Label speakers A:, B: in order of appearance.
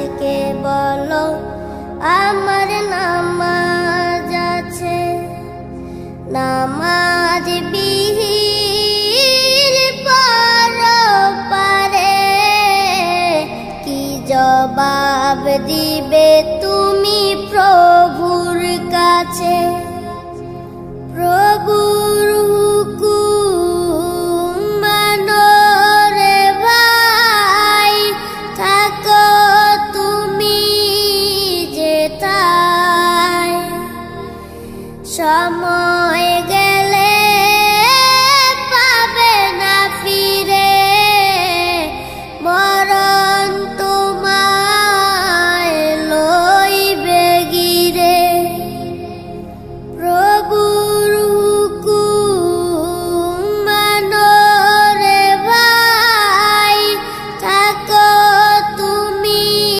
A: থেকে বলো আমার নামাজ আছে। নামাজ বিহীন পরপারে কি জবাব দিবে তুমি প্রভুর কাছে?